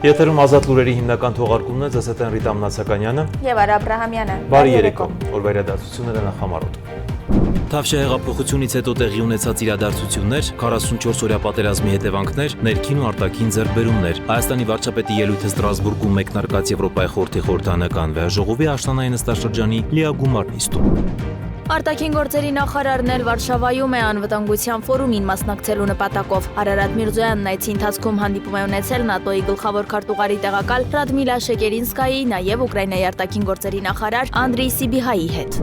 Եթերում ազատ լուրերի հիմնական թողարկումն է, ձեզ հետ են Ռիտա Մնացականյանը և Արա Աբրահամյանը։ Բարի երեկո, օրվա իրադարձությունները նախամարոտ։ Թավշյա հեղափոխությունից հետո տեղի ունեցած իրադարձություններ, 44 օրյա պատերազմի հետևանքներ, ներքին ու արտաքին ձեռքբերումներ, Հայաստանի վարչապետի ելույթը Ստրասբուրգում մեկնարկած Եվրոպայի խորհրդի խորհրդարանական վեհաժողովի աշնանային նստաշրջանի լիագումար նիստում։ Արտաքին գործերի նախարարն էլ Վարշավայում է անվտանգության ֆորումին մասնակցելու նպատակով։ Արարատ Միրզոյանն այցի ընթացքում հանդիպում է ունեցել ՆԱՏՕ-ի գլխավոր քարտուղարի տեղակալ Ռադմիլա Շեկերինսկայի, նաև Ուկրաինայի արտաքին գործերի նախարար Անդրեյ Սիբիհայի հետ։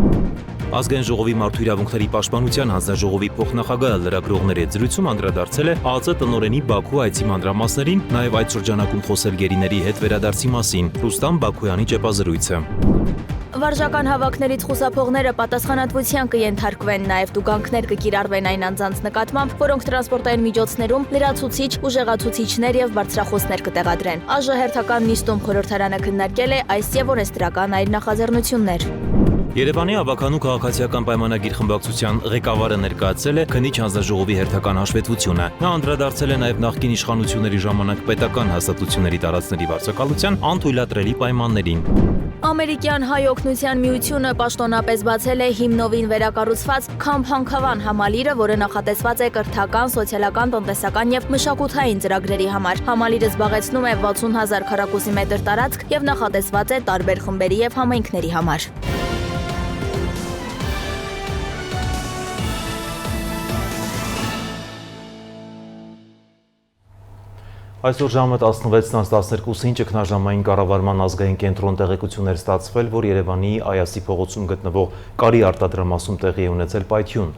Ազգային ժողովի մարդու իրավունքների պաշտպանության հանձնաժողովի փոխնախագահը լրագրողների հետ զրույցում անդրադարձել է ԱԱԾ տնօրենի Բաքու այցի մանրամասներին, նաև այդ շրջանակում խոսել գերիների հետ վերադարձի մասին։ Ռուստամ Բաքոյանի ճեպազրույցը։ Վարժական հավաքներից խուսափողները պատասխանատվության կենթարկվեն, նաև տուգանքներ կկիրառվեն այն անձանց նկատմամբ, որոնք տրանսպորտային միջոցներում լրացուցիչ, ուժեղացուցիչներ եւ բարձրախոսներ կտեղադրեն։ ԱԺ հերթական նիստում խորհրդարանը քննարկել է այս եւ օրենսդրական այլ նախաձեռնություններ։ Երևանի ավականու քաղաքացիական պայմանագիր խմբակցության ղեկավարը ներկայացրել է քննիչ հանձնաժողովի հերթական հաշվետվությունը։ Նա անդրադարձել է նաև նախկին իշխանությունների ժամանակ պետական հաստատությունների տարածքների վարձակալության անթույլատրելի պայմաններին։ Ամերիկյան հայ օգնության միությունը պաշտոնապես բացել է հիմնովին վերակառուցված Քամփ Հանքավան համալիրը, որը նախատեսված է կրթական, սոցիալական, տնտեսական եւ մշակութային ծրագրերի համար։ Համալիրը զբաղեցնում է 60,000 քառակուսի մետր տարածք եւ նախատեսված է տարբեր խմբերի եւ համայնքների համար։ Այսօր ժամը 16:12-ին ճգնաժամային կառավարման ազգային կենտրոն տեղեկություններ ստացվել, որ Երևանի Այասի փողոցում գտնվող կարի արտադրամասում տեղի է ունեցել պայթյուն։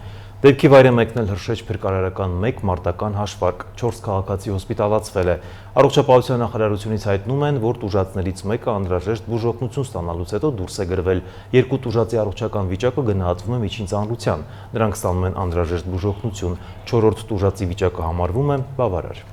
Դեպքի վայր է մեկնել Հրշեջ փրկարարական 1 մարտական հաշվարկ, 4 քաղաքացի հոսպիտալացվել է։ Առողջապահության նախարարությունից հայտնում են, որ տուժածներից մեկը անհրաժեշտ բուժօգնություն ստանալուց հետո դուրս է գրվել։ Երկու տուժածի առողջական վիճակը գնահատվում է միջին ծանրության։ Նրանք ստանում են անհրաժեշտ բուժօգնություն։ 4-րդ տուժածի վիճակը համարվում է բավարար։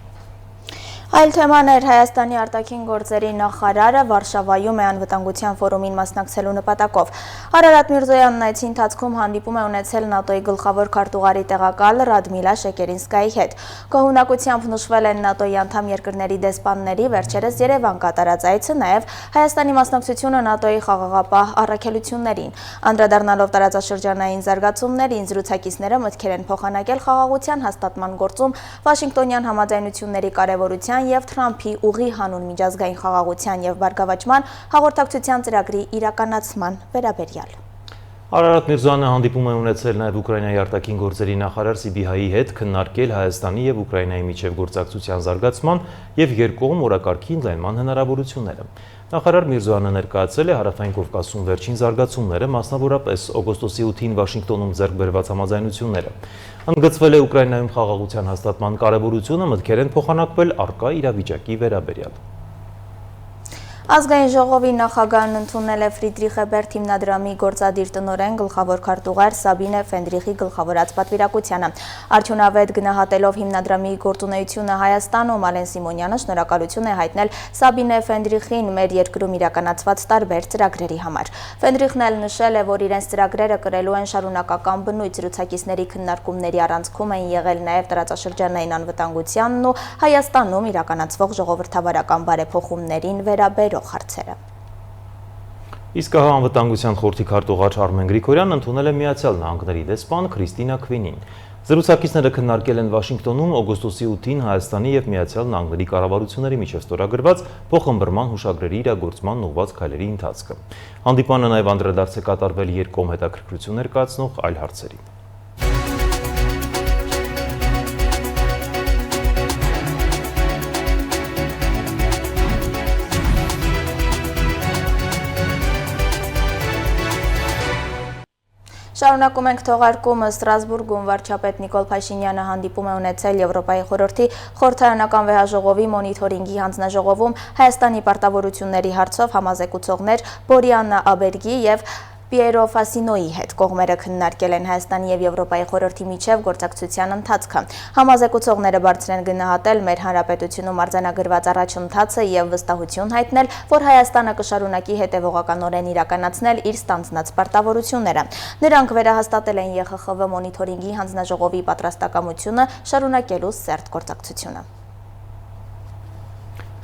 Այլ թեմաներ Հայաստանի արտաքին գործերի նախարարը Վարշավայում է անվտանգության ֆորումին մասնակցելու նպատակով։ Արարատ Միրզոյանն այցի ընթացքում հանդիպում է ունեցել ՆԱՏՕ-ի գլխավոր քարտուղարի տեղակալ Ռադմիլա Շեկերինսկայի հետ։ Գոհունակությամբ նշվել են ՆԱՏՕ-ի անդամ երկրների դեսպանների վերջերս Երևան կատարած այցը, նաև Հայաստանի մասնակցությունը ՆԱՏՕ-ի խաղաղապահ առաքելություններին։ Անդրադառնալով տարածաշրջանային զարգացումներին, զրուցակիցները մտքեր են փոխանակել խաղաղության հաստատման գործում Վաշինգտոնյան համաձայնությունների կարևորության և Թրամփի ուղի հանուն միջազգային խաղաղության և բարգավաճման հաղորդակցության ծրագրի իրականացման վերաբերյալ։ Արարատ Միրզոյանը հանդիպում է ունեցել նաև Ուկրաինայի արտաքին գործերի նախարար Սիբիհայի հետ, քննարկել Հայաստանի և Ուկրաինայի միջև գործակցության զարգացման և երկկողմ օրակարգի ընդլայնման հնարավորությունները։ Նախարար Միրզոյանը ներկայացրել է Հարավային Կովկասում վերջին զարգացումները, մասնավորապես օգոստոսի 8-ին Վաշինգտոնում ձեռք բերված համաձայնությունները։ Ընդգծվել է Ուկրաինայում խաղաղության հաստատման կարևորությունը, մտքեր են փոխանակվել առկա իրավիճակի վերաբերյալ։ Ազգային ժողովի նախագահն ընդունել է Ֆրիդրիխ Էբերտ հիմնադրամի գործադիր տնօրեն գլխավոր քարտուղար Սաբինե Ֆենդրիխի գլխավորած պատվիրակությանը։ Արդյունավետ գնահատելով հիմնադրամի գործունեությունը Հայաստանում, Ալեն Սիմոնյանը շնորհակալություն է հայտնել Սաբինե Ֆենդրիխին մեր երկրում իրականացված տարբեր ծրագրերի համար։ Ֆենդրիխն էլ նշել է, որ իրենց ծրագրերը կրելու են շարունակական բնույթ, զրուցակիցների քննարկումների առանցքում են եղել նաև տարածաշրջանային անվտանգությանն ու Հայաստանում իրականացվող ժողովրդավարական բարեփոխումներին վերաբերող հարցերը։ Իսկ ահա անվտանգության խորհրդի քարտուղար Արմեն Գրիգորյանն ընդունել է Միացյալ Նահանգների դեսպան Քրիստինա Քվինին։ Զրուցակիցները քննարկել են Վաշինգտոնում օգոստոսի 8-ին Հայաստանի և Միացյալ Նահանգների կառավարությունների միջև ստորագրված փոխըմբռնման հուշագրերի իրագործման ուղղված քայլերի ընթացքը։ Հանդիպանը նաև անդրադարձ է կատարվել երկկողմ հետաքրքրություն ներկայացնող այլ հարցերի։ Շարունակում ենք թողարկումը։ Ստրասբուրգում վարչապետ Նիկոլ Փաշինյանը հանդիպում է ունեցել Եվրոպայի խորհրդի խորհրդարանական վեհաժողովի մոնիթորինգի հանձնաժողովում Հայաստանի պարտավորությունների հարցով համազեկուցողներ Բորիաննա Աբերգի և Պիերո Ֆասինոյի հետ։ Կողմերը քննարկել են Հայաստանի և Եվրոպայի խորհրդի միջև գործակցության ընթացքը։ Համազեկուցողները բարձր են գնահատել մեր հանրապետությունում արձանագրված առաջընթացը և վստահություն հայտնել, որ Հայաստանը կշարունակի հետևողականորեն իրականացնել իր ստանձնած պարտավորությունները։ Նրանք վերահաստատել են ԵԽԽՎ մոնիթորինգի հանձնաժողովի պատրաստակամությունը շարունակելու սերտ գործակցությունը։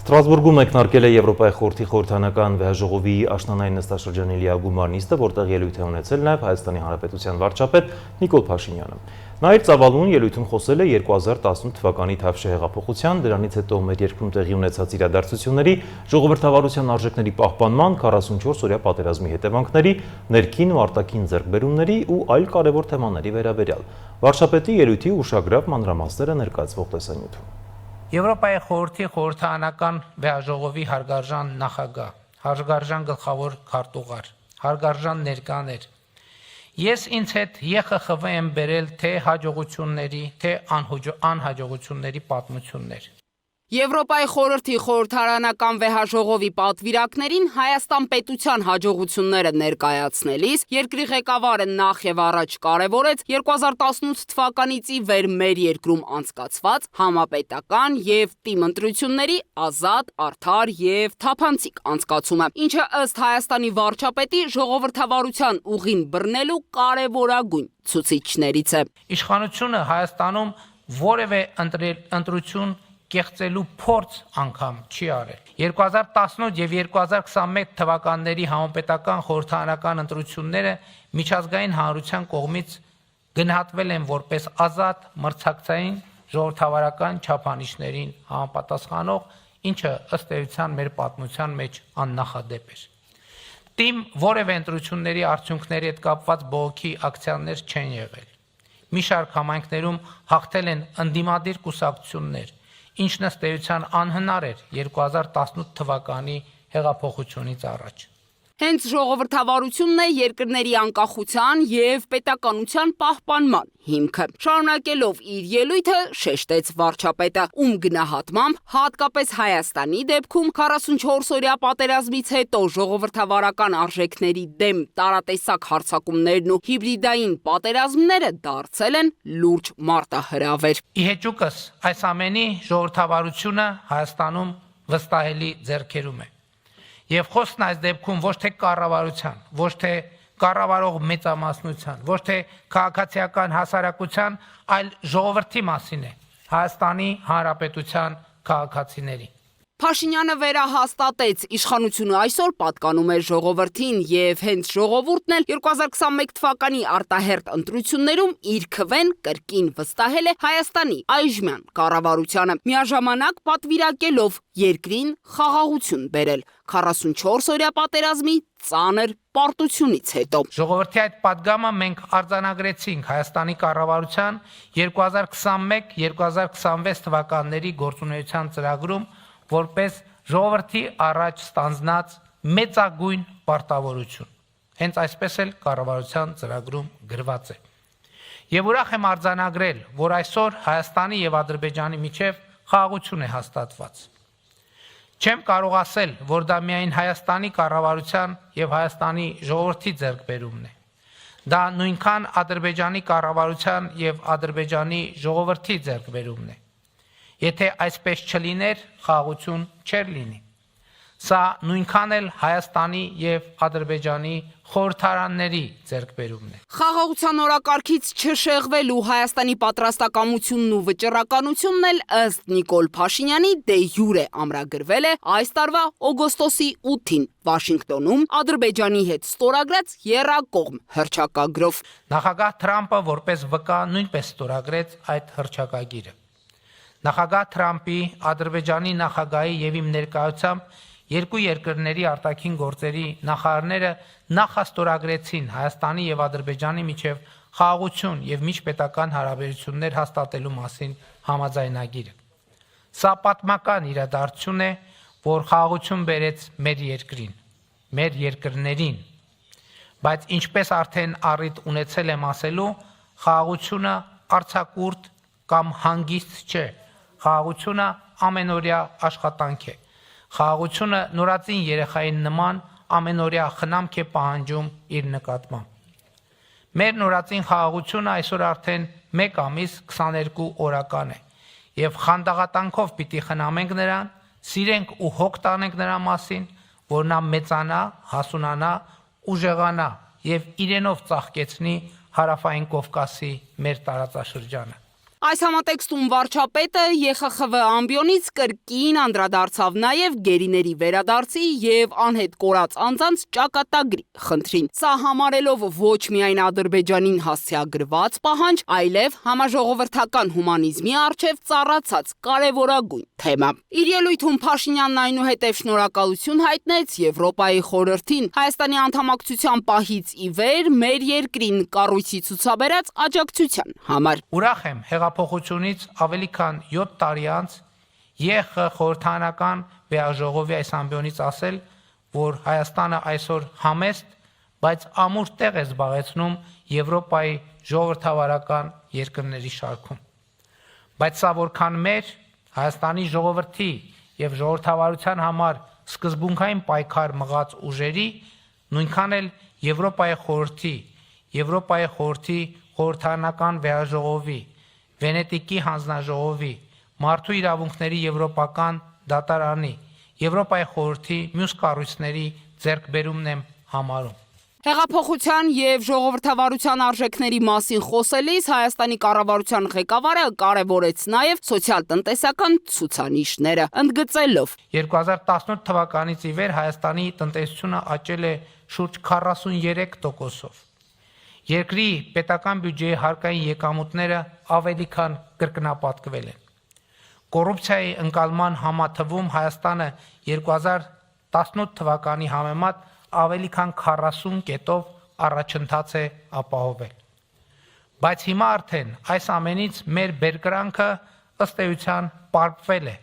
Ստրասբուրգում մեկնարկել է Եվրոպայի խորհրդի խորհրդանական վեհաժողովի աշնանային նստաշրջանի լիագումար նիստը, որտեղ ելույթ է ունեցել նաև Հայաստանի Հանրապետության վարչապետ Նիկոլ Փաշինյանը։ Նա իր ծավալուն ելույթում խոսել է 2018 թվականի Թավշյա հեղափոխության, դրանից հետո մեր երկրում տեղի ունեցած իրադարձությունների, ժողովրդավարության արժեքների պահպանման, 44-օրյա պատերազմի հետևանքների, ներքին ու արտաքին ձեռքբերումների ու այլ կարևոր թեմաների վերաբերյալ։ Վարչապետի ելույթի ուշագրավ մանրամասները ներկայացվող տեսանյութում։ Եվրոպայի խորհրդի խորհրդանական վեհաժողովի հարգարժան նախագահ, հարգարժան գլխավոր քարտուղար, հարգարժան ներկաներ, ես ինձ հետ ԵԽԽՎ եմ բերել թե հաջողությունների, թե անհաջողությունների պատմություններ։ Եվրոպայի խորհրդի խորհրդարանական վեհաժողովի պատվիրակներին Հայաստան պետության հաջողությունները ներկայացնելիս երկրի ղեկավարը նախ եւ առաջ կարևորեց 2018 թվականից ի վեր մեր երկրում անցկացված համապետական եւ թիմ ընտրությունների ազատ, արդար եւ թափանցիկ անցկացումը, ինչը ըստ Հայաստանի վարչապետի ժողովրդավարության ուղին բռնելու կարևորագույն ցուցիչներից է։ Իշխանությունը Հայաստանում որևէ ընտրություն կեղծելու փորձ անգամ չի արել։ 2018 եւ 2021 թվականների համապետական խորհրդարանական ընտրությունները միջազգային հանրության կողմից գնահատվել են որպես ազատ, մրցակցային, ժողովրդավարական չափանիշներին համապատասխանող, ինչը ըստ էության մեր պատմության մեջ աննախադեպ էր։ Թիմ որևէ ընտրությունների արդյունքների հետ կապված բողոքի ակցիաներ չեն եղել։ Մի շարք համայնքներում հաղթել են ընդդիմադիր կուսակցություններ, ինչն ըստ էության անհնար էր 2018 թվականի հեղափոխությունից առաջ։ Հենց ժողովրդավարությունն է երկրների անկախության եւ պետականության պահպանման հիմքը։ Շարունակելով իր ելույթը շեշտեց վարչապետը, ում գնահատմամբ հատկապես Հայաստանի դեպքում 44-օրյա պատերազմից հետո ժողովրդավարական արժեքների դեմ տարատեսակ հարձակումներն ու հիբրիդային պատերազմները դարձել են լուրջ մարտահրավեր։ Իհեճուկս այս ամենի ժողովրդավարությունը Հայաստանում վստահելի ձեռքերում է։ Եվ խոսքն այս դեպքում ոչ թե կառավարության, ոչ թե կառավարող մեծամասնության, ոչ թե քաղաքացիական հասարակության, այլ ժողովրդի մասին է, Հայաստանի Հանրապետության քաղաքացիների։ Փաշինյանը վերահաստատեց, իշխանությունը այսօր պատկանում է ժողովրդին եւ հենց ժողովուրդն էլ 2021 թվականի արտահերթ ընտրություններում իր քվեն կրկին վստահել է Հայաստանի այժմյան կառավարությանը, միաժամանակ պատվիրակելով երկրին խաղաղություն բերել 44-օրյա պատերազմի ծանր պարտությունից հետո։ Ժողովրդի այդ պատգամը մենք արձանագրեցինք Հայաստանի կառավարության 2021-2026 թվականների գործունեության ծրագրում որպես ժողովրդի առաջ ստանձնած մեծագույն պարտավորություն։ Հենց այսպես էլ կառավարության ծրագրում գրված է։ Եվ ուրախ եմ արձանագրել, որ այսօր Հայաստանի եւ Ադրբեջանի միջև խաղաղություն է հաստատված։ Չեմ կարող ասել, որ դա միայն Հայաստանի կառավարության եւ Հայաստանի ժողովրդի ձեռքբերումն է։ Դա նույնքան Ադրբեջանի կառավարության եւ Ադրբեջանի ժողովրդի ձեռքբերումն է։ Եթե այսպես չլիներ, խաղաղություն չէր լինի։ Սա նույնքան էլ Հայաստանի եւ Ադրբեջանի խորհրդարանների ձեռքբերումն է։ Խաղաղության օրակարգից չշեղվելու Հայաստանի պատրաստակամությունն ու վճռականությունն էլ ըստ Նիկոլ Փաշինյանի դե յուրե ամրագրվել է այս տարվա օգոստոսի 8-ին Վաշինգտոնում Ադրբեջանի հետ ստորագրած եռակողմ հռչակագրով։ Նախագահ Թրամփը որպես վկա նույնպես ստորագրեց այդ հռչակագիրը։ Նախագահ Թրամփի, Ադրբեջանի նախագահի եւ իմ ներկայությամբ երկու երկրների արտաքին գործերի նախարարները նախաստորագրեցին Հայաստանի եւ Ադրբեջանի միջև խաղաղություն եւ միջպետական հարաբերություններ հաստատելու մասին համաձայնագիրը։ Սա պատմական իրադարձություն է, որ խաղաղություն բերեց մեր երկրին, մեր երկրներին, բայց ինչպես արդեն առիթ ունեցել եմ ասելու, խաղաղությունը արձակուրդ կամ հանգիստ չէ, խաղաղությունը ամենօրյա աշխատանք է։ Խաղաղությունը նորածին երեխային նման ամենօրյա խնամք է պահանջում իր նկատմամբ։ Մեր նորածին խաղաղությունը այսօր արդեն 1 ամիս 22 օրական է, եւ խանդաղատանքով պիտի խնամենք նրան, սիրենք ու հոգ տանենք նրա մասին, որ նա մեծանա, հասունանա, ուժեղանա եւ իրենով ծաղկեցնի Հարավային Կովկասի մեր տարածաշրջանը։ Այս համատեքստում վարչապետը ԵԽԽՎ ամբիոնից կրկին անդրադարձավ նաև գերիների վերադարձի եւ անհետ կորած անձանց ճակատագրի խնդրին։ Սա համարելով ոչ միայն Ադրբեջանին հասցեագրված պահանջ, այլև համաժողովրդական հումանիզմի առջև ծառացած կարևորագույն թեմա։ Իր ելույթում Փաշինյանն այնուհետև շնորհակալություն հայտնեց Եվրոպայի խորհրդին Հայաստանի անդամակցության պահից ի վեր մեր երկրին կառույցի ցուցաբերած աջակցության համար։ Ուրախ եմ հեղափոխությունից ավելի քան 7 տարի անց ԵԽ խորհրդարանական վեաժողովի այս ամբիոնից ասել, որ Հայաստանը այսօր համեստ, բայց ամուր տեղ է զբաղեցնում Եվրոպայի ժողովրդավարական երկրների շարքում։ Բայց սա որքան մեր Հայաստանի ժողովրդի եւ ժողովրդավարության համար սկզբունքային պայքար մղած ուժերի, նույնքան էլ Եվրոպայի խորհրդի խորհրդարանական վեաժողովի, Վենետիկի հանձնաժողովի, Մարդու իրավունքների եվրոպական դատարանի, Եվրոպայի խորհրդի մյուս կառույցների ձեռքբերումն եմ համարում։ Հեղափոխության եւ ժողովրդավարության արժեքների մասին խոսելիս Հայաստանի կառավարության ղեկավարը կարևորեց նաև սոցիալ-տնտեսական ցուցանիշները, ընդգծելով. 2018 թվականից ի վեր Հայաստանի տնտեսությունը աճել է շուրջ 43%-ով։ Երկրի պետական բյուջեի հարկային եկամուտները ավելի քան կրկնապատկվել են։ Կոռուպցիայի ընկալման համաթվում Հայաստանը 2018 թվականի համեմատ ավելի քան 40 կետով առաջընթաց է ապահովել։ Բայց հիմա արդեն այս ամենից մեր բերկրանքը ըստ էության պարպվել է,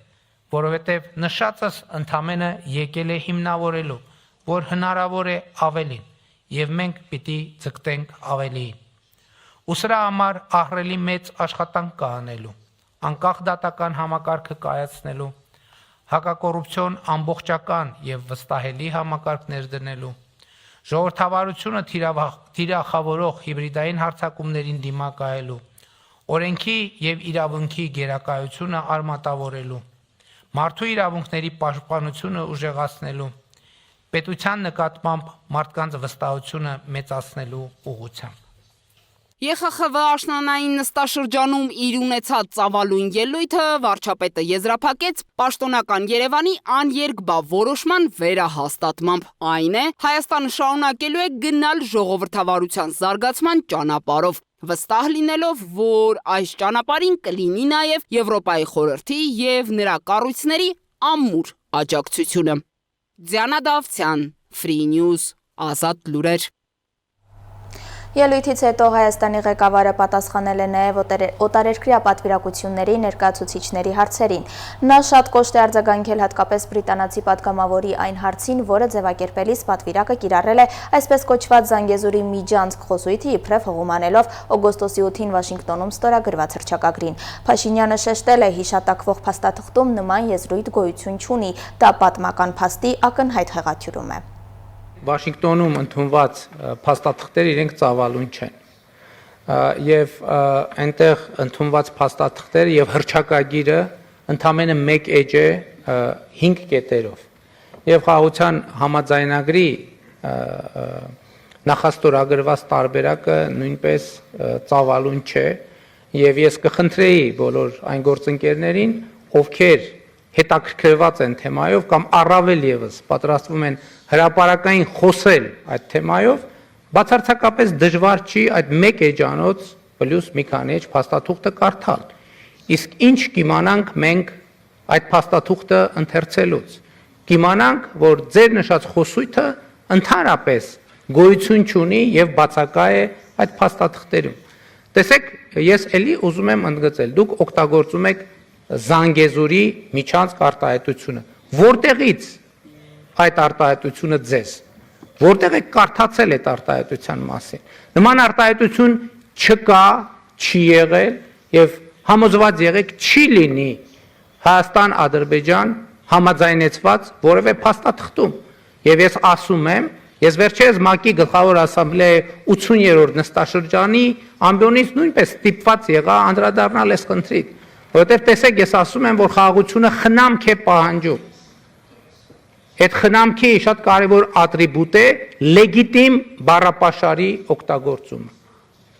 որովհետև նշածս ընդամենը եկել է հիմնավորելու, որ հնարավոր է ավելին, եւ մենք պիտի ձգտենք ավելիին։ Ու սրա համար ահռելի մեծ աշխատանք կա անելու, անկախ դատական համակարգը կայացնելու, հակակոռուպցիոն ամբողջական եւ վստահելի համակարգ ներդնելու, ժողովրդավարությունը թիրախավորող հիբրիդային հարձակումներին դիմակայելու, օրենքի եւ իրավունքի գերակայությունը արմատավորելու, մարդու իրավունքների պաշտպանությունը ուժեղացնելու, պետության նկատմամբ մարդկանց վստահությունը մեծացնելու ուղղությամբ։ ԵԽԽՎ աշնանային նստաշրջանում իր ունեցած ծավալուն ելույթը վարչապետը եզրափակեց պաշտոնական Երևանի աներկբա որոշման վերահաստատմամբ։ Այն է, Հայաստանը շարունակելու է գնալ ժողովրդավարության զարգացման ճանապարհով, վստահ լինելով, որ այս ճանապարհին կլինի նաև Եվրոպայի խորհրդի եւ նրա կառույցների ամուր աջակցությունը։ Դիանա Դավթյան, Free News, Ազատ լուրեր։ Ելույթից հետո Հայաստանի ղեկավարը պատասխանել է նաև օտարերկրյա պատվիրակությունների ներկայացուցիչների հարցերին։ Նա շատ կոշտ է արձագանքել հատկապես բրիտանացի պատգամավորի այն հարցին, որը ձևակերպելիս պատվիրակը կիրառել է այսպես կոչված Զանգեզուրի միջանցք խոսույթը իբրև հղում անելով օգոստոսի 8-ին Վաշինգտոնում ստորագրված հռչակագրին։ Փաշինյանը շեշտել է հիշատակվող փաստաթղթում նման եզրույթ գոյություն չունի, դա պատմական փաստի ակնհայտ հեղաթյուրում է։ Վաշինգտոնում ընդունված փաստաթղթերը իրենք ծավալուն չեն։ Եվ այնտեղ ընդունված փաստաթղթերը եւ հռչակագիրը ընդամենը 1 էջ է 5 կետերով։ Եվ խաղաղության համաձայնագրի նախաստորագրված տարբերակը նույնպես ծավալուն չէ։ Եվ ես կխնդրեի բոլոր այն գործընկերներին, ովքեր հետաքրքրված են թեմայով կամ առավել եւս պատրաստվում են հրապարակային խոսել այդ թեմայով, բացարձակապես դժվար չի այդ 1 էջանոց պլյուս մի քանի էջ փաստաթուղթը կարդալ։ Իսկ ինչ կիմանանք մենք այդ փաստաթուղթը ընթերցելուց։ Կիմանանք, որ ձեր նշած խոսույթը ընդհանրապես գոյություն չունի եւ բացակա է այդ փաստաթղթերում։ Տեսեք, ես էլի ուզում եմ ընդգծել, դուք օգտագործում եք Զանգեզուրի միջանցք արտահայտությունը։ Որտեղից այդ արտահայտությունը ձեզ, որտեղ եք կարդացել այդ արտահայտության մասին։ Նման արտահայտություն չկա, չի եղել եւ համոզված եղեք չի լինի Հայաստան-Ադրբեջան համաձայնեցված որևէ փաստաթղթում։ Եվ ես ասում եմ, ես վերջերս ՄԱԿ-ի գլխավոր ասամբլեայի 80-րդ նստաշրջանի ամբիոնից նույնպես ստիպված եղա անդրադառնալ այս խնդրին, որովհետեւ տեսեք, ես ասում եմ, որ խաղաղությունը խնամք է պահանջում։ Այդ խնամքի շատ կարևոր ատրիբուտ է լեգիտիմ բառապաշարի օգտագործումը։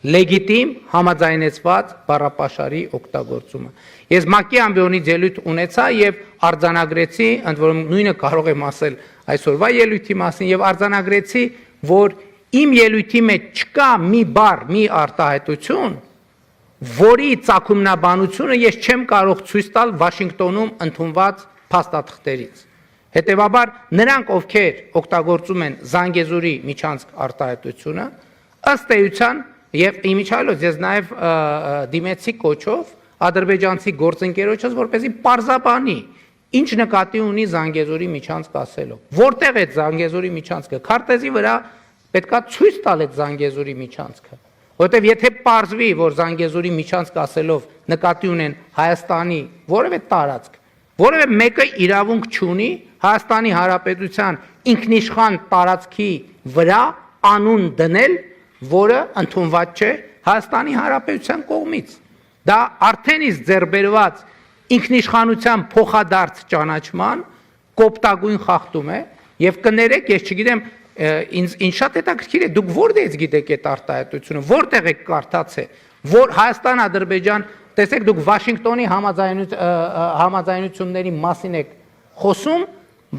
լեգիտիմ համաձայնեցված բառապաշարի օգտագործումը։ Ես ՄԱԿ-ի ամբիոնից ելույթ ունեցա եւ արձանագրեցի, ընդ որում նույնը կարող եմ ասել այսօրվա ելույթի մասին եւ արձանագրեցի, որ իմ ելույթի մեջ չկա մի բառ, մի արտահայտություն, որի ծագումնաբանությունը ես չեմ կարող ցույց տալ Վաշինգտոնում ընդունված փաստաթղթերից։ Հետևաբար նրանք, ովքեր օգտագործում են Զանգեզուրի միջանցք արտահայտությունը, ըստ էության եւ իմիջիալոց ես նաեւ դիմեցի կոչով ադրբեջանցի գործընկերոջս, որպեսզի պարզաբանի, ինչ նկատի ունի Զանգեզուրի միջանցք ասելով։ Որտեղ է Զանգեզուրի միջանցքը։ Քարտեզի վրա պետքա ցույց տալ այդ Զանգեզուրի միջանցքը, որովհետեւ եթե պարզվի, որ Զանգեզուրի միջանցք ասելով նկատի ունեն Հայաստանի որևէ տարածք, որևէ մեկը իրավունք չունի Հայաստանի Հանրապետության ինքնիշխան տարածքի վրա անուն դնել, որը ընդունված չէ Հայաստանի Հանրապետության կողմից։ Դա արդեն իսկ ձեռբերված ինքնիշխանության փոխադարձ ճանաչման կոպտագույն խախտում է եւ կներեք, ես չգիտեմ, ինձ շատ հետաքրքիր է, դուք որտեղից գիտեք այդ արտահայտությունը, որտեղ եք կարդացել, որ Հայաստան-Ադրբեջան, տեսեք դուք Վաշինգտոնի համաձայնությունների մասին եք խոսում,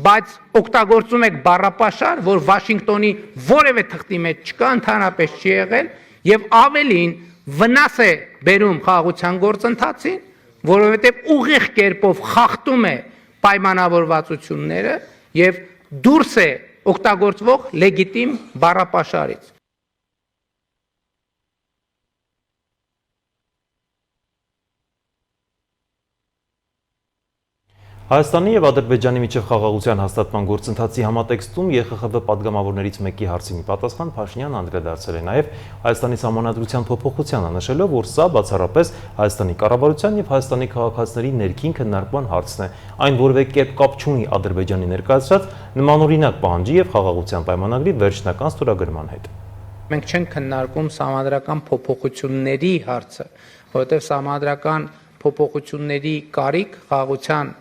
բայց օգտագործում եք բառապաշար, որ Վաշինգտոնի որևէ թղթի մեջ չկա, ընդհանրապես չի եղել եւ ավելին վնաս է բերում խաղաղության գործընթացին, որովհետեւ ուղիղ կերպով խախտում է պայմանավորվածությունները եւ դուրս է օգտագործվող լեգիտիմ բառապաշարից։ Հայաստանի եւ Ադրբեջանի միջև խաղաղության հաստատման գործընթացի համատեքստում ԵԽԽՎ падգամավորներից մեկի հարցին պատասխան Փաշինյանը անդրադարձել է նաեւ Հայաստանի սահմանադրության փոփոխությանը, նշելով, որ սա բացառապես Հայաստանի կառավարության եւ Հայաստանի քաղաքացիների ներքին քննարկման հարցն է, այն որևէ կերպ կապ չունի Ադրբեջանի ներկայացրած նմանօրինակ պահանջի եւ խաղաղության պայմանագրի վերջնական ստորագրման հետ։ Մենք չենք քննարկում սահմանադրական փոփոխությունների հարցը, որովհետեւ սահմանադրական փոփոխությունների կարիք խաղաղության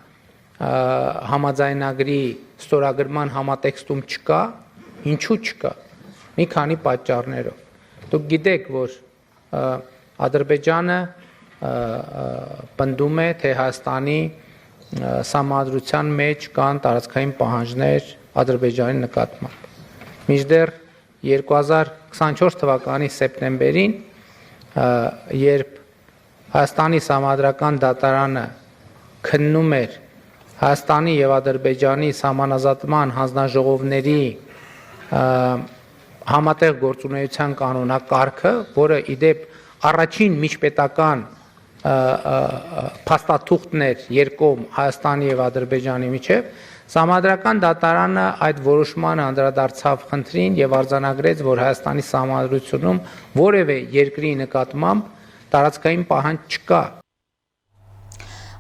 համաձայնագրի ստորագրման համատեքստում չկա, ինչու չկա, մի քանի պատճառներով։ Դուք գիտեք, որ Ադրբեջանը պնդում է, թե Հայաստանի սահմանադրության մեջ կան տարածքային պահանջներ Ադրբեջանի նկատմամբ։ Մինչդեռ 2024 թվականի սեպտեմբերին, երբ Հայաստանի սահմանադրական դատարանը քննում էր Հայաստանի եւ Ադրբեջանի սահմանազատման հանձնաժողովների համատեղ գործունեության կանոնակարգը, որը իդեպ առաջին միջպետական փաստաթուղթն էր երկկողմ Հայաստանի եւ Ադրբեջանի միջև, Սահմանադրական դատարանը այդ որոշմանը անդրադարձավ խնդրին եւ արձանագրեց, որ Հայաստանի սահմանադրությունում որևէ երկրի նկատմամբ տարածքային պահանջ չկա։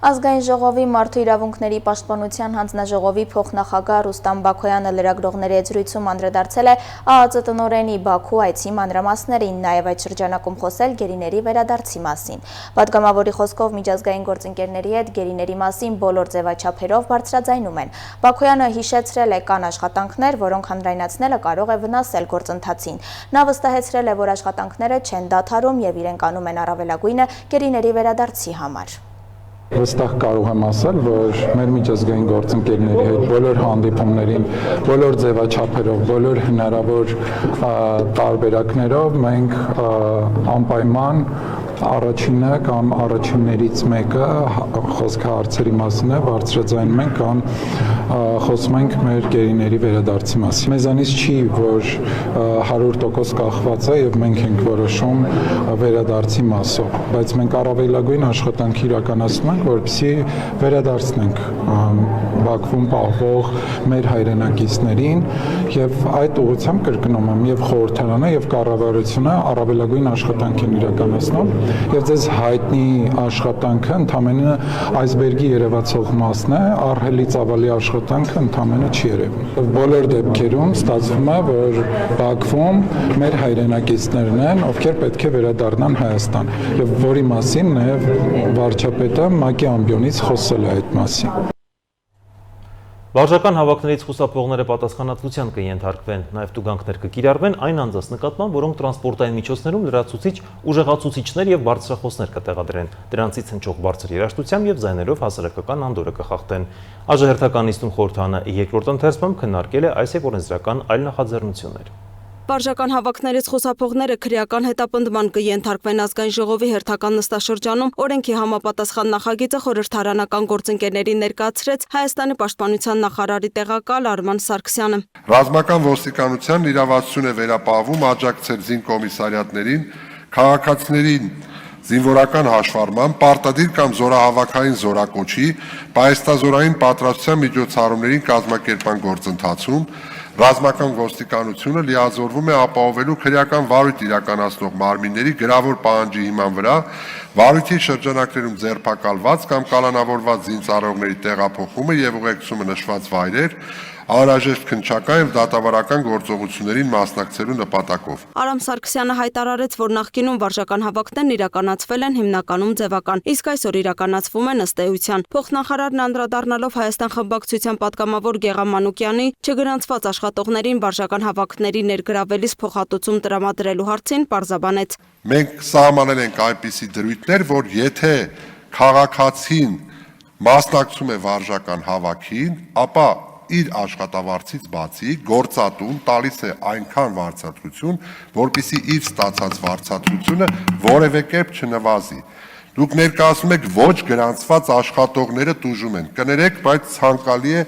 Ազգային ժողովի մարդու իրավունքների պաշտպանության հանձնաժողովի փոխնախագահ Ռուստամ Բաքոյանը լրագրողների հետ զրույցում անդրադարձել է ԱԱԾ տնօրենի Բաքու այցի մանրամասներին, նաև այդ շրջանակում խոսել գերիների վերադարձի մասին։ Պատգամավորի խոսքով միջազգային գործընկերների հետ գերիների մասին բոլոր ձևաչափերով բարձրաձայնում են։ Բաքոյանը հիշեցրել է կան աշխատանքներ, որոնք հանրայնացնելը կարող է վնասել գործընթացին։ Նա վստահեցրել է, որ աշխատանքները չեն դադարում եւ իրենք անում են առավելագույնը գերիների վերադարձի համար։ Վստահ կարող եմ ասել, որ մեր միջազգային գործընկերների հետ բոլոր հանդիպումներին, բոլոր ձևաչափերով, բոլոր հնարավոր տարբերակներով մենք անպայման առաջինը կամ առաջիններից մեկը խոսքը հարցերի մասին է, բարձրաձայնում ենք կամ խոսում ենք մեր գերիների վերադարձի մասին։ Մեզանից չի, որ 100% կախված է եւ մենք ենք որոշում վերադարձի մասով, բայց մենք առավելագույն աշխատանք իրականացնում ենք, որպեսզի վերադարձնենք Բաքվում պահվող մեր հայրենակիցներին եւ այդ ուղղությամբ կրկնում եմ եւ խորհրդարանը եւ կառավարությունը առավելագույն աշխատանք են իրականացնում եւ ձեզ հայտնի աշխատանքը ընդամենը այսբերգի երևացող մասն է, ահռելի ծավալի աշխատանքը ընդամենը չի երևում։ Բոլոր դեպքերում ստացվում է, որ Բաքվում մեր հայրենակիցներն են, ովքեր պետք է վերադառնան Հայաստան եւ որի մասին նաեւ վարչապետը ՄԱԿ-ի ամբիոնից խոսել է այդ մասին։ Վարժական հավաքներից խուսափողները պատասխանատվության կենթարկվեն, նաև տուգանքներ կկիրառվեն այն անձանց նկատմամբ, որոնք տրանսպորտային միջոցներում լրացուցիչ, ուժեղացուցիչներ եւ բարձրախոսներ կտեղադրեն, դրանցից հնչող բարձր երաժշտությամբ եւ ձայներով հասարակական անդորը կխախտեն։ Աժհերթական նիստում խորհրդարանը երկրորդ ընթերցմամբ քննարկել է այս եւ օրենսդրական այլ նախաձեռնություններ։ Վարժական հավաքներից խուսափողները քրեական հետապնդման կենթարկվեն ազգային ժողովի հերթական նստաշրջանում օրենքի համապատասխան նախագիծը խորհրդարանական գործընկերներին ներկայացրեց Հայաստանի պաշտպանության նախարարի տեղակալ Արման Սարգսյանը։ Ռազմական ոստիկանության իրավասություն է վերապահվում աջակցել զինկոմիսարիատներին, քաղաքացիներին զինվորական հաշվառման, պարտադիր կամ զորահավաքային զորակոչի, պահեստազորային պատրաստության միջոցառումներին կազմակերպման գործընթացում ռազմական ոստիկանությունը լիազորվում է ապահովելու քրեական վարույթ իրականացնող մարմինների գրավոր պահանջի հիման վրա վարույթի շրջանակներում ձերբակալված կամ կալանավորված զինծառայողների տեղափոխումը եւ ուղեկցումը նշված վայրեր անհրաժեշտ քննչական եւ դատավարական գործողություններին մասնակցելու նպատակով։ Արամ Սարգսյանը հայտարարեց, որ նախկինում վարժական հավաքներն իրականացվել են հիմնականում ձևական, իսկ այսօր իրականացվում են ըստ էության։ Փոխնախարարն անդրադառնալով Հայաստան խմբակցության պատգամավոր Գեղամ Մանուկյանի չգրանցված աշխատողներին վարժական հավաքների ներգրավելիս փոխհատուցում տրամադրելու հարցին պարզաբանեց. Մենք սահմանել ենք այնպիսի դրույթներ, որ եթե քաղաքացին մասնակցում է վարժական հավաքին, ապա իր աշխատավարձից բացի գործատուն տալիս է այնքան վարձատրություն, որպեսզի իր ստացած վարձատրությունը որևէ կերպ չնվազի։ Դուք ներկայացնում եք ոչ գրանցված աշխատողները տուժում են։ Կներեք, բայց ցանկալի է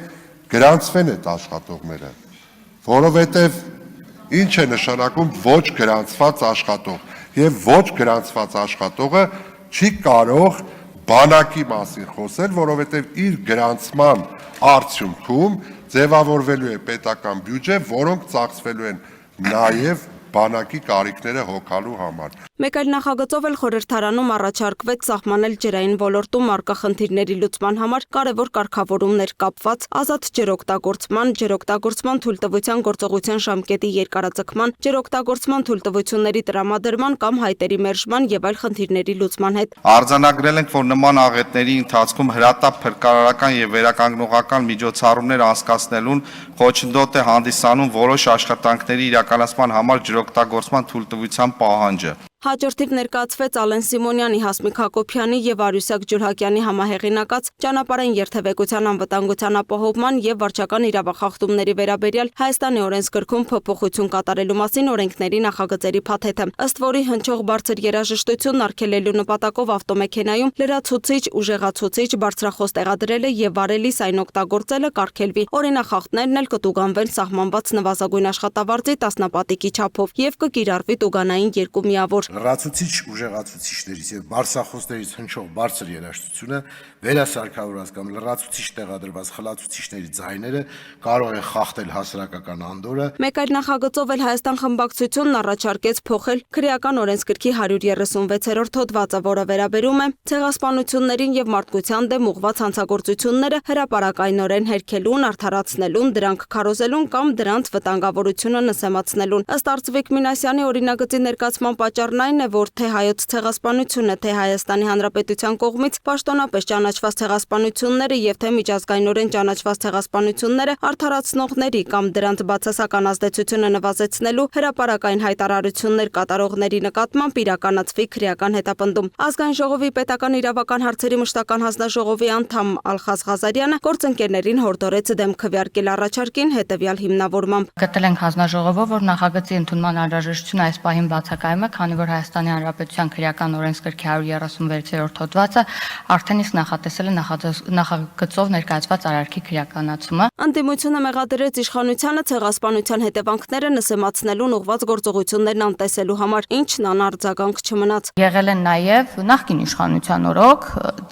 գրանցվեն այդ աշխատողները, որովհետև ինչ է նշանակում ոչ գրանցված աշխատող, եւ ոչ գրանցված աշխատողը չի կարող բանակի մասին խոսել, որովհետև իր գրանցման արդյունքում ձևավորվելու է պետական բյուջե, որոնք ծախսվելու են նաև բանակի կարիքները հոգալու համար։ Մեկ այլ նախագծով էլ խորհրդարանում առաջարկվեց սահմանել ջրային ոլորտում առկա խնդիրների լուծման համար կարևոր կարգավորումներ կապված ազատ ջրօգտագործման թույլտվության գործողության ժամկետի երկարաձգման, ջրօգտագործման թույլտվությունների տրամադրման կամ հայտերի մերժման եւ այլ խնդիրների լուծման հետ։ Արձանագրել ենք, որ նման աղետների ընթացքում հրատապ փրկարարական եւ վերականգնողական միջոցառումներ անցկացնելուն խոչընդոտ է հանդիսանում որոշ աշխատանքների իրականացման համար ջրօգտագործման թույլտվության պահանջը։ Հաջորդիվ ներկայացվեց Ալեն Սիմոնյանի, Հասմիկ Հակոբյանի եւ Արյուսակ Ջուրհակյանի համահեղինակած ճանապարհային երթևեկության անվտանգության ապահովման եւ վարչական իրավախախտումների վերաբերյալ Հայաստանի օրենսգրքում փոփոխություն կատարելու մասին օրենքների նախագծերի փաթեթը, ըստ որի հնչող բարձր երաժշտությունն արգելելու նպատակով ավտոմեքենայում լրացուցիչ, ուժեղացուցիչ, բարձրախոս տեղադրելը եւ վարելիս այն օգտագործելը կարգելվի։ Օրինախախտներն էլ կտուգանվեն սահմանված նվազագույն աշխատավարձի տասնապատիկի չափով եւ կկիրառվի տուգանային 2 միավոր։ Լրացուցիչ ուժեղացուցիչներից եւ բարձրախոսներից հնչող բարձր երաժշտությունը վերասարքավորված կամ լրացուցիչ տեղադրված խլացուցիչների ձայները կարող է խախտել հասարակական անդորը։ Մեկ այլ նախագծով էլ Հայաստան խմբակցությունն առաջարկեց փոխել քրեական օրենսգրքի 136-րդ հոդվածը, որը վերաբերում է ցեղասպանություններին եւ մարդկության դեմ ուղղված հանցագործությունները հրապարակայնորեն հերքելուն, արդարացնելուն, դրանք քարոզելուն կամ դրանց վտանգավորությունը նսեմացնելուն։ Ըստ Արծվիկ Մինասյանի օրինագծի ներկայացման պատճառն այն է, որ թե հայոց ցեղասպանությունը, թե Հայաստանի Հանրապետության կողմից պաշտոնապես ճանաչված ցեղասպանությունները եւ թե միջազգայինորեն ճանաչված ցեղասպանությունները արդարացնողների կամ դրանց բացասական ազդեցությունը նվազեցնելու հրապարակային հայտարարություններ կատարողների նկատմամբ իրականացվի քրեական հետապնդում։ Ազգային ժողովի պետական իրավական հարցերի մշտական հանձնաժողովի անդամ Ալխազ Ղազարյանը գործընկերներին հորդորեց դեմ քվեարկել առաջարկին հետեւյալ հիմնավորմամբ։ Գտել ենք հանձնաժողովով, որ նախագծի ընդունման անհրաժեշտությունը այս պահին բացակայում է, քանի որ Հայաստանի Հանրապետության քրեական օրենսգրքի 136-րդ հոդվածը արդեն իսկ նախատեսել է նախագծով ներկայացված արարքի քրեականացումը։ Անդիմությունը մեղադրեց իշխանությանը ցեղասպանության հետևանքները նսեմացնելուն ուղղված գործողություններն անտեսելու համար, ինչն անարձագանք չմնաց։ Եղել են նաև նախկին իշխանության օրոք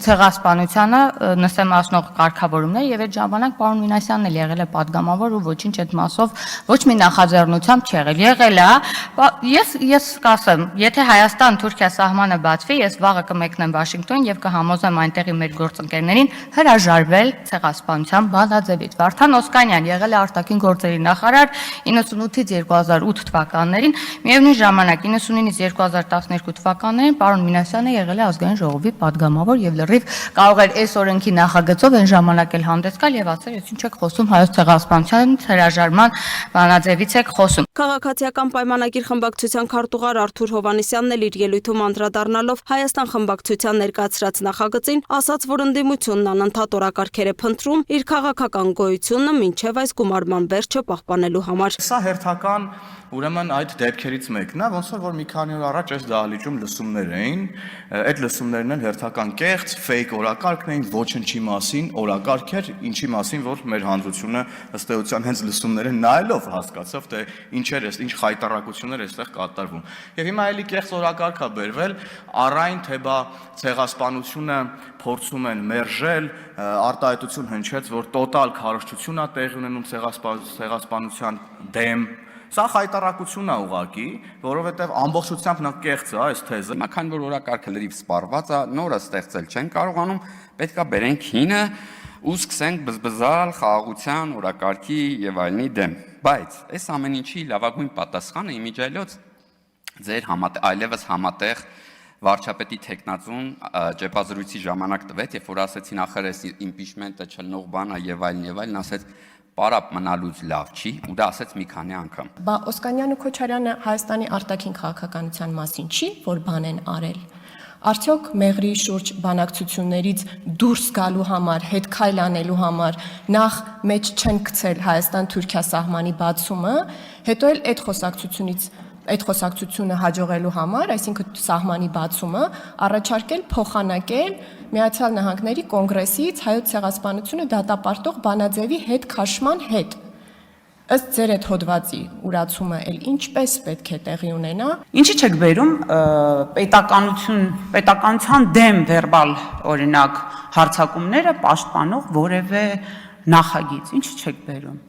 ցեղասպանությանը նսեմացնող կարգավորումներ եւ այդ ժամանակ պարոն Մինասյանն էլ եղել է պատգամավոր ու ոչինչ այդ մասով ոչ մի նախաձեռնությամբ չի եղել։ Եղել է, ես կասեմ, Եթե Հայաստան-Թուրքիա սահմանը բացվի, ես վաղը կմեկնեմ Վաշինգտոն եւ կհամոզեմ այնտեղի մեր գործընկերներին հրաժարվել ցեղասպանության բանաձևից։ Վարդան Օսկանյան եղել է արտաքին գործերի նախարար 98-ից 2008 թվականներին, միևնույն ժամանակ 99-ից 2012 թվականներին պարոն Մինասյանը եղել է ազգային ժողովի падգամավոր եւ լրիվ կարող էր այս օրենքի նախագծով այն ժամանակ էլ հանդես գալ եւ ասել, ես ինչ եք խոսում հայոց ցեղասպանության հրաժարման բանաձևից եք խոսում։ Քաղաքացիական պայմանագիր խմբակցության քարտուղար Արթուր Հովհաննիսյանն էլ իր ելույթում անդրադառնալով Հայաստան խմբակցության ներկայացրած նախագծին ասաց, որ ընդդիմությունն անընդհատ օրակարգեր է փնտրում իր քաղաքական գոյությունը մինչև այս գումարման վերջը պահպանելու համար։ Սա հերթական ուրեմն այդ դեպքերից մեկն է, ոնց որ մի քանի օր առաջ այս դահլիճում լսումներ էին, այդ լսումներն են հերթական կեղծ, fake օրակարգն էին, ոչնչի մասին օրակարգ էր, ինչի մասին որ մեր հանրությունը ըստ էության հենց լսումները նայելով հասկացավ, թե ինչ խայտառակություններ այստեղ կատարվում։ Եվ հիմա էլի կեղծ օրակարգ է բերվել, առայն թե բա ցեղասպանությունը փորձում են մերժել, արտահայտություն հնչեց, որ տոտալ քարոզչություն է տեղի ունենում ցեղասպանության դեմ։ Սա խայտառակություն է ուղղակի, որովհետև ամբողջությամբ նա կեղծ է այս թեզը։ Հիմա քանի որ օրակարգը լրիվ սպառված է, նորը ստեղծել չեն կարողանում, պետք է բերենք հինը ու սկսենք բզբզալ խաղաղության, օրակարգի եւ այլնի դեմ։ Բայց այս ամեն ինչի լավագույն պատասխանը իմիջիայլոց ձեր այլևս համատեղ վարչապետի տեխնացուն ճեպազրույցի ժամանակ տվեց, երբ որ ասեցին ախր այս իմպիչմենտը չլնող բան է եւ այլն, ասեց պարապ մնալուց լավ չի, ու դա ասեց մի քանի անգամ։ Բա Օսկանյանն ու Քոչարյանը Հայաստանի արտաքին քաղաքականության մասին չի, որ բան են արել։ Արդյոք մեղրի շուրջ բանակցություններից դուրս գալու համար, հետ քայլ անելու համար նախ մեջ չեն գցել Հայաստան-Թուրքիա սահմանի բացումը, հետո էլ այդ խոսակցությունը հաջողելու համար, այսինքն սահմանի բացումը, առաջարկել փոխանակել Միացյալ Նահանգների կոնգրեսից հայոց ցեղասպանությունը դատապարտող բանաձևի հետ քաշման հետ։ Ըստ ձեր այդ հոդվածի ուրացումը էլ ինչպես պետք է տեղի ունենա։ Ինչի՞ չեք բերում պետականության դեմ վերբալ օրինակ հարձակումները պաշտպանող որևէ նախագիծ, ինչի՞ չեք բերում։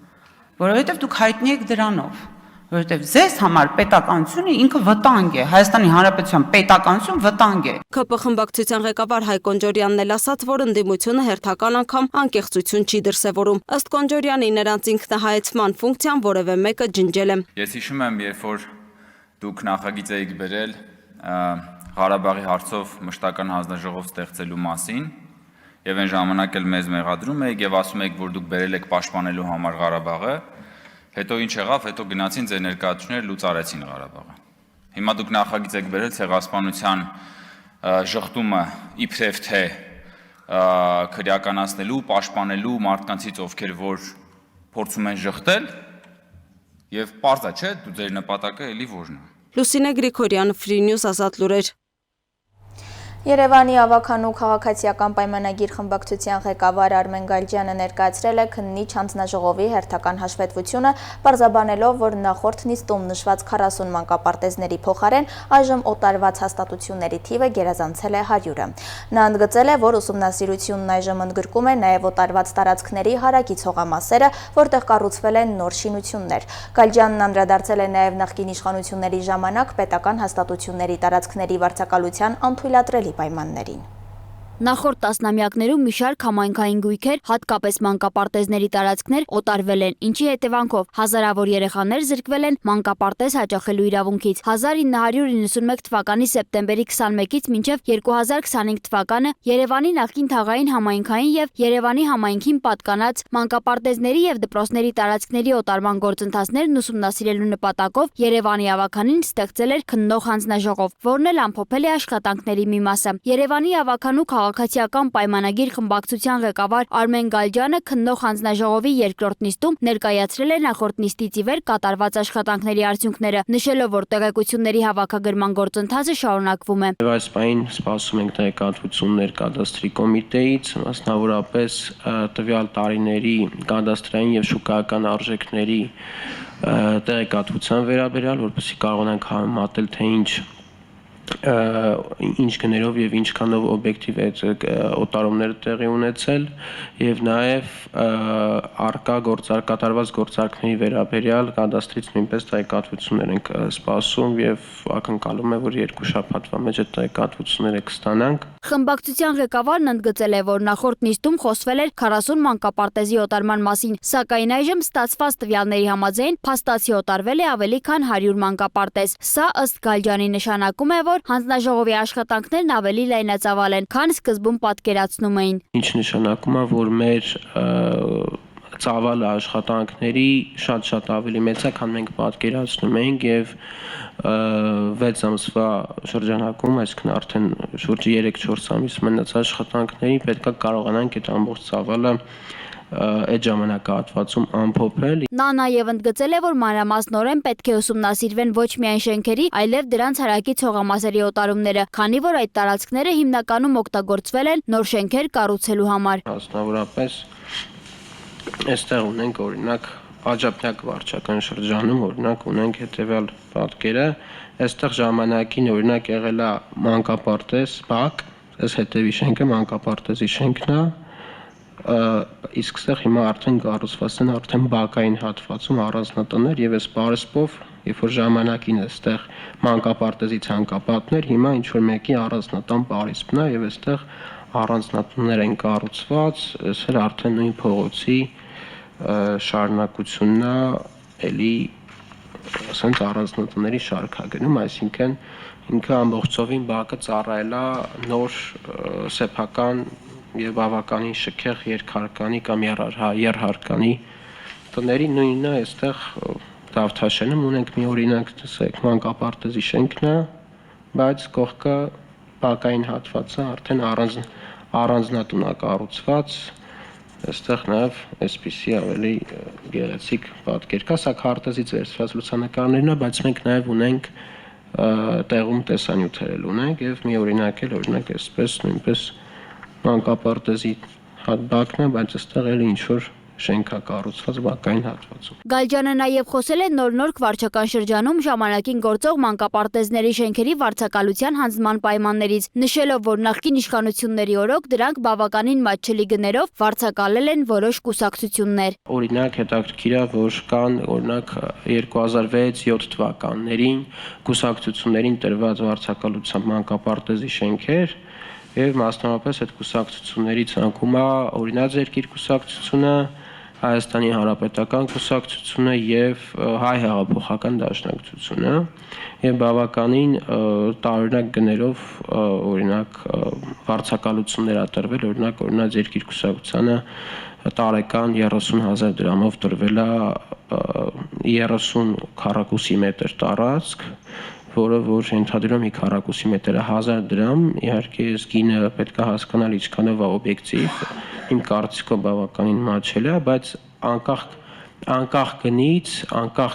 Որովհետև դուք հայտնի եք դրանով։ Որովհետև ձեզ համար պետականությունը ինքը վտանգ է, Հայաստանի Հանրապետության պետականություն վտանգ է։ ԿՊ խմբակցության ղեկավար Հայկ Կոնջորյանն էլ ասաց, որ ընդդիմությունը հերթական անգամ անկեղծություն չի դրսևորում։ Ըստ Կոնջորյանի նրանց ինքնահայեցման ֆունկցիան որևէ մեկը ջնջել է։ Ես հիշում եմ, երբ որ դուք նախագիծ էիք բերել Ղարաբաղի հարցով մշտական հանձնաժողով ստեղծելու մասին, եւ այն ժամանակ էլ մեզ մեղադրում եք եւ ասում եք, որ դուք բերել եք պաշտպանելու համար Ղարաբաղը։ Հետո ինչ եղավ, հետո գնացին ձեր ներկայացուցիչները լուծարեցին Ղարաբաղը։ Հիմա դուք նախագիծ եք բերել ցեղասպանության ժխտումը իբրև թե քրեականացնելու, պաշտպանելու մարդկանցից, ովքեր որ փորձում են ժխտել, եւ պարզ է, չէ, դու ձեր նպատակը էլի որն է։ Լուսինե Գրիգորյան, Free News, Ազատ լուրեր։ Երևանի ավականու քաղաքացիական պայմանագիր խմբակցության ղեկավար Արմեն Գալջյանը ներկայացրել է քննիչ հանձնաժողովի հերթական հաշվետվությունը, պարզաբանելով, որ նախորդ նիստում նշված 40 մանկապարտեզների փոխարեն այժմ օտարված հաստատությունների թիվը գերազանցել է 100-ը։ Նա ընդգծել է, որ ուսումնասիրությունն այժմ ընդգրկում է նաև օտարված տարածքների հարակից հողամասերը, որտեղ կառուցվել են նոր շինություններ։ Գալջյանն անդրադարձել է նաև նախկին իշխանությունների ժամանակ պետական հաստատությունների տարածքների վարձակալության անթույլատրելի պայմաններին։ Նախորդ տասնամյակներում մի շարք համայնքային գույքեր, հատկապես մանկապարտեզների տարածքներ օտարվել են, ինչի հետևանքով հազարավոր երեխաներ զրկվել են մանկապարտեզ հաճախելու իրավունքից։ 1991 թվականի սեպտեմբերի 21-ից մինչև 2025 թվականը Երևանի նախկին թաղային համայնքային եւ Երևանի համայնքին պատկանած մանկապարտեզների եւ դպրոցների տարածքների օտարման գործընթացներն ուսումնասիրելու նպատակով Երևանի ավականին ստեղծել էր քննող հանձնաժողով, որն էլ ամփոփել է աշխատանքների մի մասը։ Երևանի ավականու քաղաքացիական պայմանագիր խմբակցության ղեկավար Արմեն Գալջյանը քննող հանձնաժողովի երկրորդ նիստում ներկայացրել է նախորդ նիստից ի վեր կատարված աշխատանքների արդյունքները, նշելով, որ տեղեկությունների հավաքագրման գործընթացը շարունակվում է։ Այս պահին սպասում ենք տեղեկատվություններ կադաստրի կոմիտեից, մասնավորապես տվյալ տարիների կադաստրային եւ շուկայական արժեքների տեղեկատվության վերաբերյալ, որպեսզի կարողանանք համեմատել, թե ինչ ինչ գներով եւ ինչքանով օբյեկտիվ այդ օտարումները տեղի ունեցել եւ նաեւ արկա կատարված գործարքների վերաբերյալ կադաստրից նույնպես տեղեկատվություններ ենք սպասում եւ ակնկալում է որ 2 շաբաթվա մեջ այդ տեղեկատվությունները կստանանք։ Խմբակցության ղեկավարն ընդգծել է, որ նախորդ նիստում խոսվել էր 40 մանկապարտեզի օտարման մասին, սակայն այժմ ստացված տվյալների համաձայն փաստացի օտարվել է ավելի քան 100 մանկապարտեզ։ Սա ըստ Գալջյանի նշանակում է, որ հանձնաժողովի աշխատանքներն ավելի լայնածավալ են, քան սկզբում պատկերացնում էին։ Ինչ նշանակում է, որ մեր ծավալը աշխատանքների շատ ավելի մեծ է, քան մենք պատկերացնում էինք եւ 6 ամսվա շրջանակում, այսինքն արդեն շուրջ 3-4 ամիս մնացած աշխատանքների պետք է կարողանանք այդ ամբողջ ծավալը այդ ժամանակահատվածում ամփոփել։ Նա նաև ընդգծել է, որ մանրամասնորեն պետք է ուսումնասիրվեն ոչ միայն շենքերի, այլև դրանց հարակից հողամասերի օտարումները, քանի որ այդ տարածքները հիմնականում օգտագործվել են նոր շենքեր կառուցելու համար։ Մասնավորապես այստեղ ունենք օրինակ Աջափնյակ վարչական շրջանում օրինակ ունենք հետևյալ պատկերը, այստեղ ժամանակին օրինակ եղել է մանկապարտեզ բակ, այս հետևի շենքը մանկապարտեզի շենքն է, իսկ այստեղ հիմա արդեն կառուցված են արդեն բակային հատվածում առանձնատներ եւ այս պարսպով, երբ որ ժամանակին այստեղ մանկապարտեզի ցանկապատներ, հիմա ինչ որ մեկի առանձնատան պարիսպն է եւ այստեղ առանձնատներ են կառուցված, այսօր արդեն նույն փողոցի շարունակությունն է էլի ասենք առանձնատների շարքագնում, այսինքն ինքը ամբողջովին բակը ծառայել է նոր սեփական եւ բավականին շքեղ երկհարկանի կամ երհարկանի տների նույնն է այստեղ Դավթաշենում ունենք մի օրինակ, տեսեք, մանկապարտեզի շենքն է, բայց կողքը բակային հատվածը արդեն առանձնատուն է կառուցված, այստեղ նաև այսպիսի ավելի գեղեցիկ պատկեր կա, սա քարտեզից վերցված լուսանկարներն է, բայց մենք նաև ունենք տեղում տեսանյութեր ունենք եւ մի օրինակ էլ օրինակ այսպես նույնպես մանկապարտեզի հատբակն է, բայց այստեղ էլ ինչ որ շենքա կառուցված բակային հատվածում։ Գալջյանը նաև խոսել է նոր վարչական շրջանում ժամանակին գործող մանկապարտեզների շենքերի վարձակալության հանձնման պայմաններից, նշելով, որ նախկին իշխանությունների օրոք դրանք բավականին մատչելի գներով վարձակալել են որոշ կուսակցություններ։ Օրինակ հետաքրքիր է, որ կան օրինակ 2006-7 թվականներին կուսակցություններին տրված վարձակալությամբ մանկապարտեզի շենքեր եւ մասնավորապես այդ կուսակցությունների ցանկում է օրինաձերքիր կուսակցությունը, Հայաստանի Հանրապետական կուսակցությունը եւ Հայ հեղափոխական դաշնակցությունը եւ բավականին տարօրինակ գներով օրինակ վարձակալություններ ատրվել, օրինակ օրինաձերքիր կուսակցությանը տարեկան 30,000 դրամով տրվել է 30 քառակուսի մետր տարածք, որը որ ենթադրում է քառակուսի մետրը 1000 դրամ, իհարկե այս գինը պետք է հասկանալ ինչքանով է օբյեկտիվ, իմ կարծիքով բավականին մատչելի է, բայց անկախ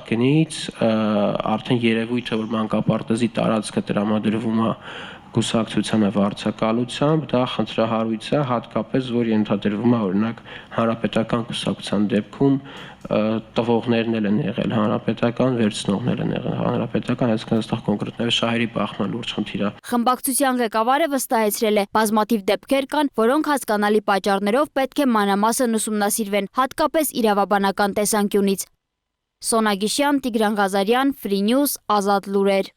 գնից արդեն երևույթը որ մանկապարտեզի տարածքը տրամադրվում է կուսակցությանը վարձակալությամբ, դա խնդրահարույց է, հատկապես որ ենթադրվում է օրինակ հանրապետական կուսակցության դեպքում տվողներն են եղել հանրապետական, վերցնողներն են եղել հանրապետական, այսինքն այստեղ կոնկրետորեն շահերի բախման լուրջ խնդիր է։ Խմբակցության ղեկավարը վստահեցրել է, բազմաթիվ դեպքեր կան, որոնք հասկանալի պատճառներով պետք է մանրամասն ուսումնասիրվեն, հատկապես իրավաբանական տեսանկյունից։ Սոնա Գիշյան, Տիգրան Ղազարյան, Free News, Ազատ լուրեր։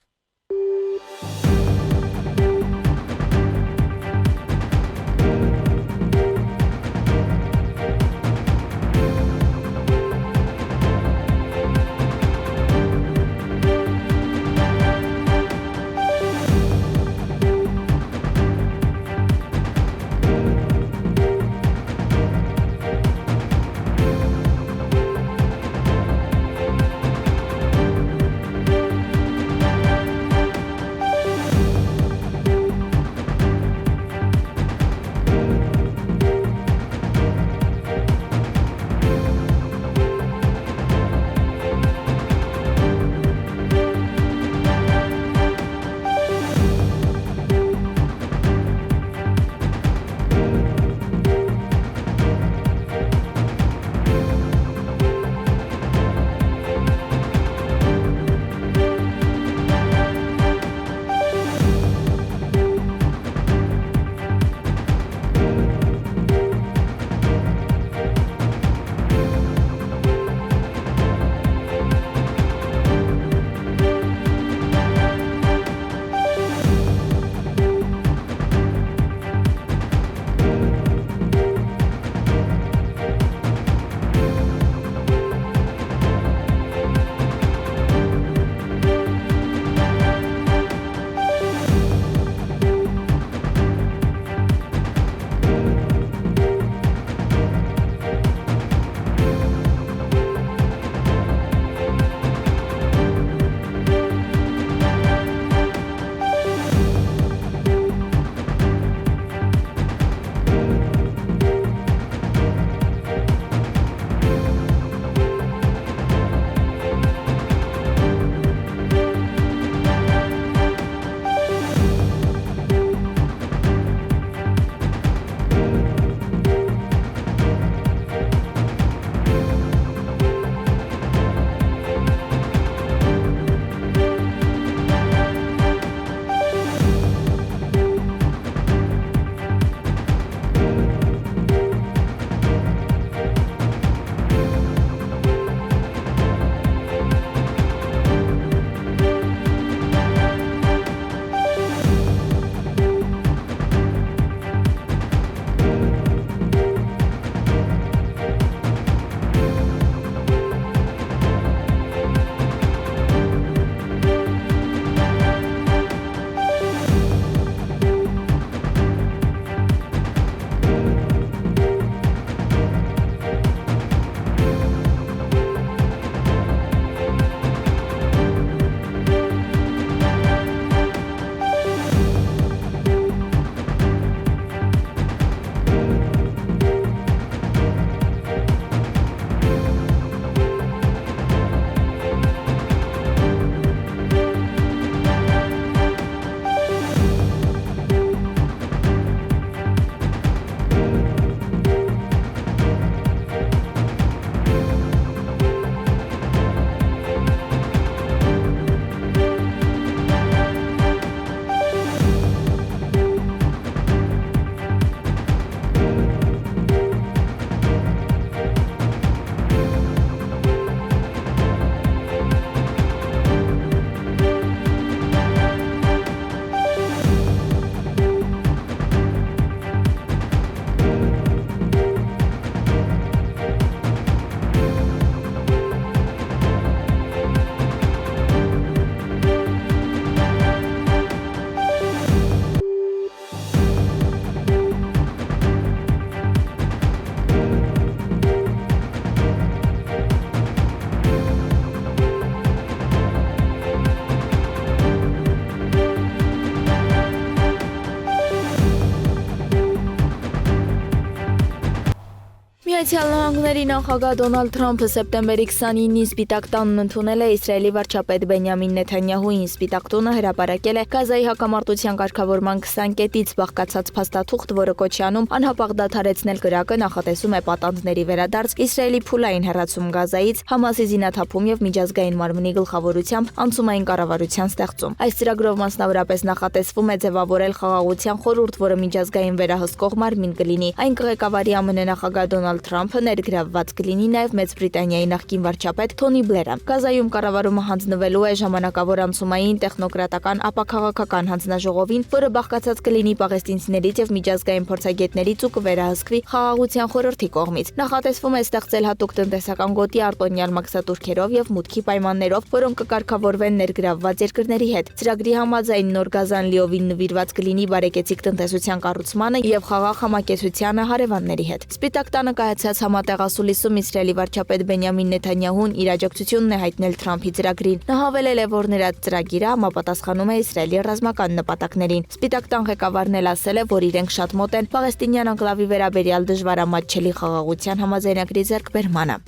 Միացյալ Նահանգների նախագահ Դոնալդ Թրամփը սեպտեմբերի 29-ին Սպիտակ տանն ընդունել է Իսրայելի վարչապետ Բենյամին Նեթանյահուին։ Սպիտակ տունը հրապարակել է Գազայի հակամարտության կարգավորման 20 կետից բաղկացած փաստաթուղթ, որը կոչ է անում անհապաղ դադարեցնել կրակը, նախատեսում է պատանդների վերադարձ, Իսրայելի փուլային հեռացում Գազայից, Համասի զինաթափում եւ միջազգային մարմնի գլխավորությամբ անցումային կառավարության ստեղծում։ Այս ծրագրով մասնավորապես նախատեսվում է ձևավորել խաղաղության խորհուրդ, որը միջազգային վերահսկող մարմին կլինի։ Այն կղեկավարի ԱՄՆ նախագահ Դոնալդ Թրամփը, ներգրավված կլինի նաև Մեծ Բրիտանիայի նախկին վարչապետ Թոնի Բլերը։ Գազայում կառավարումը հանձնվելու է ժամանակավոր անցումային տեխնոկրատական ապաքաղաքական հանձնաժողովին, որը բաղկացած կլինի պաղեստինցիներից եւ միջազգային փորձագետներից ու կվերահսկվի խաղաղության խորհրդի կողմից։ Նախատեսվում է ստեղծել հատուկ տնտեսական գոտի արտոնյալ մաքսատուրքերով եւ մուտքի պայմաններով, որոնք կկարգավորվեն ներգրավված երկրների հետ։ Ծրագրի համաձայն նոր Գազան լիովին նվիրված կլինի բարեկեցիկ տնտեսության կառուցմանը եւ խաղաղ համակեցությանը հարևանների հետ։ Սպիտակ տանը կայացած համատեղասուլիսում Իսրայելի վարչապետ Բենյամին Նեթանյահուն իր աջակցությունն է հայտնել Թրամփի ծրագրին։ Նա հավելել է, որ նրա ծրագիրը համապատասխանում է Իսրայելի ռազմական նպատակներին։ Սպիտակ տան ղեկավարն էլ ասել է, որ իրենք շատ մոտ են պաղեստինյան անկլավի վերաբերյալ դժվարամատչելի խաղաղության համաձայնագրի ձեռքբերմանը։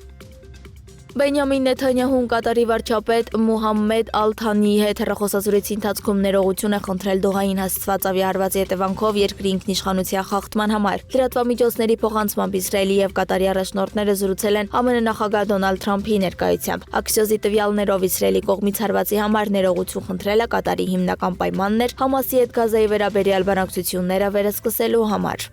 Բենյամին Նեթանյահուն Կատարի վարչապետ Մուհամմեդ Ալ-Թանիի հետ հեռախոսազրույցի ընթացքում ներողություն է խնդրել Դոհային հասցված ավիահարվածի հետևանքով երկրի ինքնիշխանության խախտման համար։ Լրատվամիջոցների փոխանցմամբ Իսրայելի եւ Կատարի առաջնորդները զրուցել են ԱՄՆ նախագահ Դոնալդ Թրամփի ներկայությամբ։ Աքսիոզի տվյալներով Իսրայելի կողմից հարվածի համար ներողություն խնդրելը Կատարի հիմնական պայմանն էր Համասի հետ Գազայի վերաբերյալ բանակցությունները վերսկսելու համար։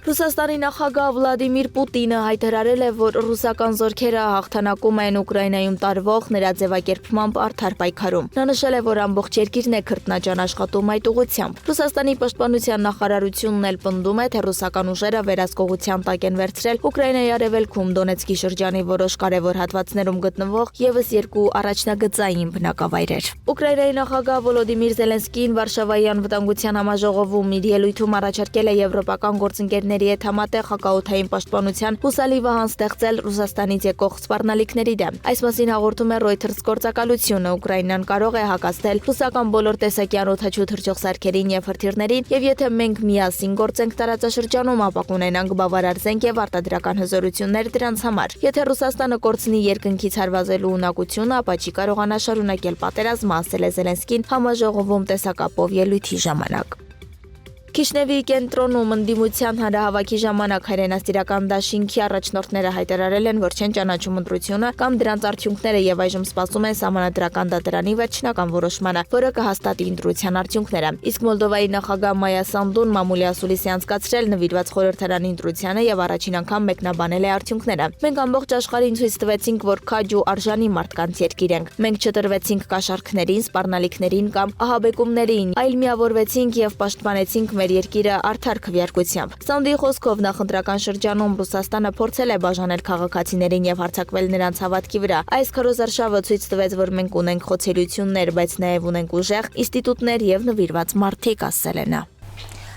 Ռուսաստանի նախագահ Վլադիմիր Պուտինը հայտարարել է, որ ռուսական զորքերը հաղթանակում են Ուկրաինայում տարվող նրա ձևակերպմամբ արդար պայքարում։ Նա նշել է, որ ամբողջ երկիրն է քրտնաջան աշխատում այդ ուղղությամբ։ Ռուսաստանի պաշտպանության նախարարությունն էլ պնդում է, թե ռուսական ուժերը վերահսկողության տակ են վերցրել Ուկրաինայի արևելքում Դոնեցկի շրջանի որոշ կարևոր հատվածներում գտնվող եւս երկու առաջնագծային բնակավայրեր։ Ուկրաինայի նախագահ Վոլոդիմիր Զելենսկին Վարշավայի անվտանգության համաժողովում իր ելույթում առաջարկել է եվրոպական գործընկերների հետ համատեղ հակաօդային պաշտպանության հուսալի վահան ստեղծել Ռուսաստանից եկող սպառնալիքների դեմ։ Այս մասին հաղորդում է Reuters գործակալությունը։ Ուկրաինան կարող է հակազդել ռուսական բոլոր տեսակի անօդաչու թռչող սարքերին եւ հրթիռներին, եւ եթե մենք միասին գործենք տարածաշրջանում, ապա կունենանք բավարար զենք եւ արտադրական հզորություններ դրանց համար։ Եթե Ռուսաստանը կորցնի երկնքից հարվածելու ունակությունը, ապա չի կարողանա շարունակել պատերազմը, ասել է Զելենսկին համաժողովում տեսակապով ելույթի ժամանակ։ Քիշնևի կենտրոնում ընդդիմության հանրահավաքի ժամանակ հայրենասիրական դաշինքի առաջնորդները հայտարարել են, որ չեն ճանաչում ընտրությունը կամ դրանց արդյունքները եւ այժմ սպասում են Սահմանադրական դատարանի վերջնական որոշմանը, որը կհաստատի ընտրության արդյունքները։ Իսկ Մոլդովայի նախագահ Մայա Սանդուն մամուլի ասուլիսի անցկացրել նվիրված խորհրդարանի ընտրությանը եւ առաջին անգամ մեկնաբանել է արդյունքները։ Մենք ամբողջ աշխարհին ցույց տվեցինք, որ քաջ ու արժանի մարդկանց երկիր ենք։ Մենք չտրվեցինք կաշառքներին, սպառնալիքներին կամ ահաբեկումներին, այլ միավորվեցինք եւ պաշտպանեցինք մեր երկիրը արդար քվեարկությամբ։ Սանդիի խոսքով նախընտրական շրջանում Ռուսաստանը փորձել է բաժանել քաղաքացիներին եւ հարձակվել նրանց հավատքի վրա։ Այս քարոզարշավը ցույց տվեց, որ մենք ունենք խոցելիություններ, բայց նաեւ ունենք ուժեղ ինստիտուտներ եւ նվիրված մարդիկ, ասել է նա։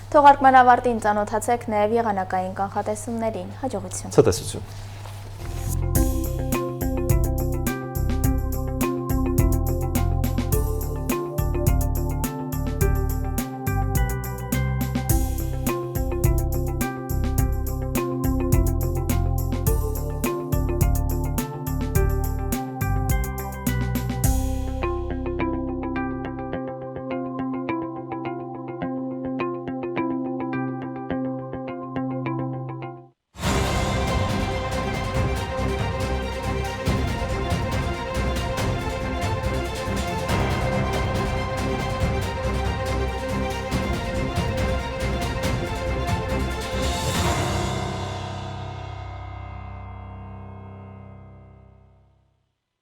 Թողարկման ավարտին ծանոթացեք նաեւ եղանակային կանխատեսումներին։ Հաջողություն։ Ցտեսություն։